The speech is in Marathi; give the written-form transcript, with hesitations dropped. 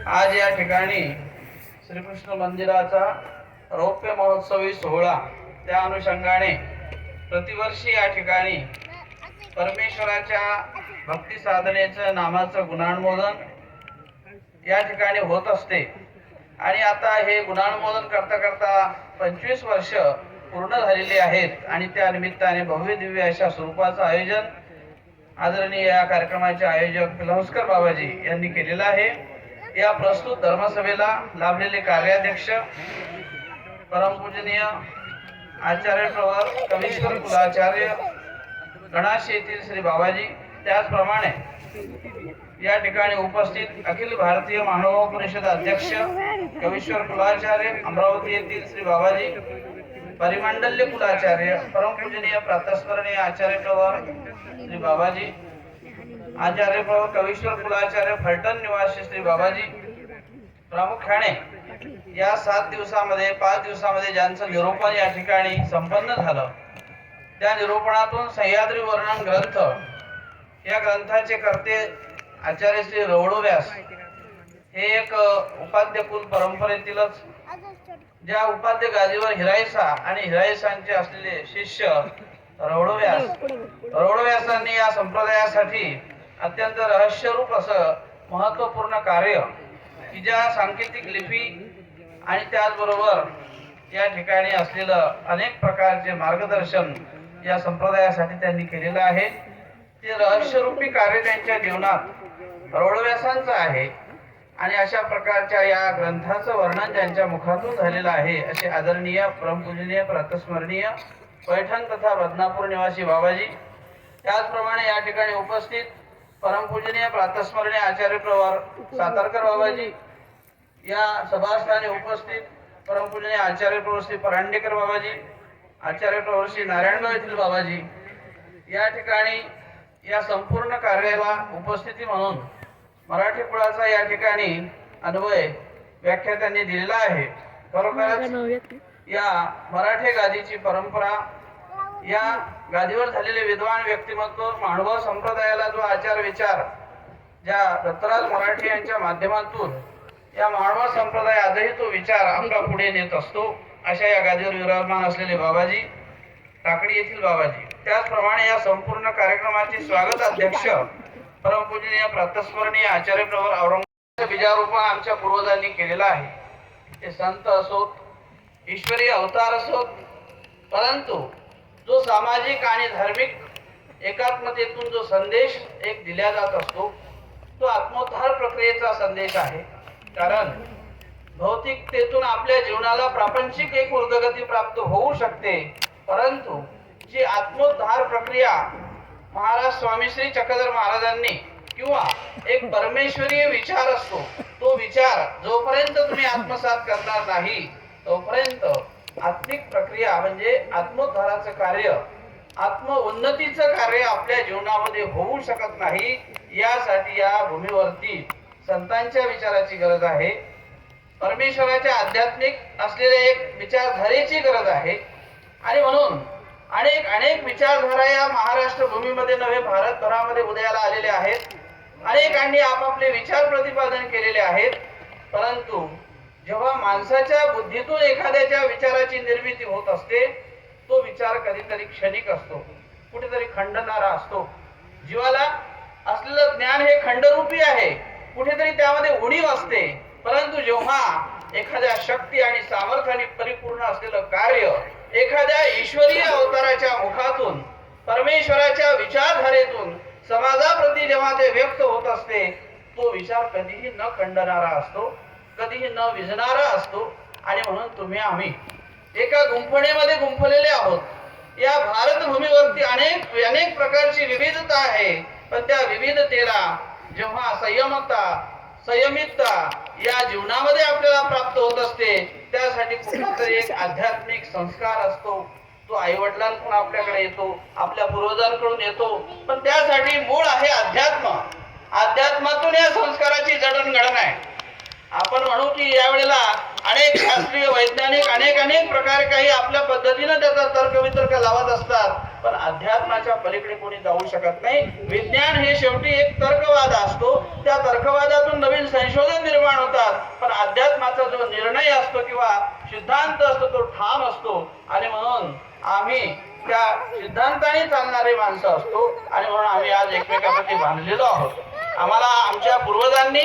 आज या ठिकाणी श्रीकृष्ण मंदिराचा रौप्य महोत्सवी सोहळा त्या अनुषंगाने प्रतिवर्षी या ठिकाणी परमेश्वराच्या भक्ती साधनेचं नामाचं गुणानुमोदन या ठिकाणी होत असते। आणि आता हे गुणानुमोदन करता करता 25 वर्ष पूर्ण झालेली आहेत आणि त्या निमित्ताने भव्य दिव्य अशा स्वरूपाचं आयोजन आदरणीय या कार्यक्रमाचे आयोजक फिलंस्कर बाबाजी यांनी केलेलं आहे। या प्रस्तुत धर्मसभेला लाभलेले कार्याध्यक्ष परमपूजनीय आचार्य प्रवर कवीश्वर कुलाचार्य गणाश येथील श्री बाबाजी, त्याचप्रमाणे या ठिकाणी उपस्थित अखिल भारतीय महानुभाव परिषद अध्यक्ष कवीश्वर कुलाचार्य अमरावती येथील श्री बाबाजी, परिमंडल्य कुलाचार्य परमपूजनीय प्रातस्मरणीय आचार्य प्रवर श्री बाबाजी, आचार्य प्रवर कवीश्वर कुलाचार्य फलटण निवासी श्री बाबाजी, प्रामुख्याने या 7 दिवसामध्ये 5 दिवसामध्ये ज्यांचं निरूपण या ठिकाणी संपन्न झालं, त्या निरूपणातून सह्याद्री वर्णन ग्रंथ या ग्रंथाचे कर्ते आचार्य श्री रवळोव्यास हे एक उपाध्य कुल परंपरेतीलच ज्या उपाध्य गादीवर हिरायसा आणि हिरायसांचे असलेले शिष्य रवळोव्यासांनी या संप्रदायासाठी अत्यंत रहस्यरूप असं महत्त्वपूर्ण कार्य की ज्या सांकेतिक लिपी आणि त्याचबरोबर या ठिकाणी असलेलं अनेक प्रकारचे मार्गदर्शन या संप्रदायासाठी त्यांनी केलेलं आहे। ते रहस्यरूपी कार्य त्यांच्या जीवनात रवळव्यासांचं आहे आणि अशा प्रकारच्या या ग्रंथाचं वर्णन त्यांच्या मुखातून झालेलं आहे असे आदरणीय परमपूजनीय प्रातस्मरणीय पैठण तथा बदनापूर निवासी बाबाजी, त्याचप्रमाणे या ठिकाणी उपस्थित परमपूजनीय प्रातस्मरणीय आचार्य प्रवर सातारकर बाबाजी, या सभास्थानी उपस्थित परमपूजनीय आचार्य प्रवर श्री परांडेकर बाबाजी, आचार्य प्रवर श्री नारायणगाव येथील बाबाजी, या ठिकाणी या संपूर्ण कार्याला उपस्थिती म्हणून मराठी कुळाचा या ठिकाणी अन्वय व्याख्या त्यांनी दिलेला आहे। खरोखरच या मराठी गादीची परंपरा, या गादीवर झालेले विद्वान व्यक्तिमत्व मानव संप्रदायाला जो आचार विचार ज्या दत्तराज मराठी यांच्या माध्यमातून या मानव संप्रदाय आजही तो विचार आपला पुढे नेत असतो, अशा या गादीवर विराजमान असलेले बाबाजी, टाकडी येथील बाबाजी, त्याचप्रमाणे या संपूर्ण कार्यक्रमाचे स्वागत अध्यक्ष परमपूजनीय प्रातस्मरणीय आचार्य प्रवर औरंगाबाद बीजारोपण आमच्या पूर्वजांनी केलेला आहे। ते संत असोत, ईश्वरी अवतार असोत, परंतु जो सामाजिक आणि धार्मिक एकात्मतेतून जो संदेश एक दिला जात असतो तो आत्मोद्धार प्रक्रियेचा संदेश आहे। कारण भौतिकतेतून आपल्या जीवनाला प्रापंचिक एक ऊर्ध्वगती प्राप्त होऊ शकते, परंतु जी आत्मोद्धार प्रक्रिया महाराज स्वामी श्री चक्रधर महाराजांनी किंवा एक परमेश्वरीय विचार असतो, तो विचार जोपर्यंत तुम्ही आत्मसात करणार नाही तोपर्यंत आत्मिक प्रक्रिया म्हणजे आत्मोद्धाराचं कार्य, आत्म उन्नतीचं कार्य आपल्या जीवनामध्ये होऊ शकत नाही। यासाठी या भूमीवरती संतांच्या विचाराची गरज आहे, परमेश्वराच्या आध्यात्मिक असलेल्या एक विचारधारेची गरज आहे। आणि म्हणून अनेक विचारधारा या महाराष्ट्र भूमीमध्ये नव्हे भारतभरामध्ये उदयाला आलेले आहेत। अनेकांनी आपापले विचार प्रतिपादन केलेले आहेत, परंतु जेव्हा माणसाच्या बुद्धीतून एखाद्याच्या विचाराची निर्मिती होत असते तो विचार कधीतरी क्षणिक असतो, कुठेतरी खंडणारा असतो। जीवाला असलेलं ज्ञान हे खंडरूपी आहे, कुठेतरी त्यामध्ये उणीव असते, परंतु जेव्हा एखाद्या शक्ती आणि सामर्थ्याने परिपूर्ण असलेलं कार्य एखाद्या ईश्वरीय अवताराच्या मुखातून परमेश्वराच्या विचारधारेतून समाजाप्रती जेव्हा ते व्यक्त होत असते तो विचार कधीही न खंडणारा असतो, कधीही न विझणारा असतो। आणि म्हणून तुम्ही आम्ही एका गुंफणीमध्ये गुंफलेले आहोत। या भारतभूमीवरती अनेक प्रकारची विविधता आहे, पण त्या विविधतेला जेव्हा संयमितता या जीवनामध्ये आपल्याला प्राप्त होत असते त्यासाठी कुठेतरी एक आध्यात्मिक संस्कार असतो, तो आई वडिलांकडून आपल्याकडे येतो, आपल्या पूर्वजांकडून येतो, पण त्यासाठी मूळ आहे अध्यात्म। अध्यात्मातून या संस्काराची जडणघडण आहे। आपण म्हणू की यावेळेला अनेक शास्त्रीय वैज्ञानिक अनेक प्रकारे काही आपल्या पद्धतीने त्याचा तर्कवितर्क लावत असतात, पण अध्यात्माच्या पलीकडे कोणी जाऊ शकत नाही। विज्ञान हे शेवटी एक तर्कवाद असतो, त्या तर्कवादातून नवीन संशोधन निर्माण निर्माण होतात, पण अध्यात्माचा जो निर्णय असतो किंवा सिद्धांत असतो तो ठाम असतो आणि म्हणून आम्ही त्या सिद्धांताने चालणारे माणसं असतो आणि म्हणून आम्ही आज एकमेकांप्रती बांधलेलो आहोत. आम्हाला आमच्या पूर्वजांनी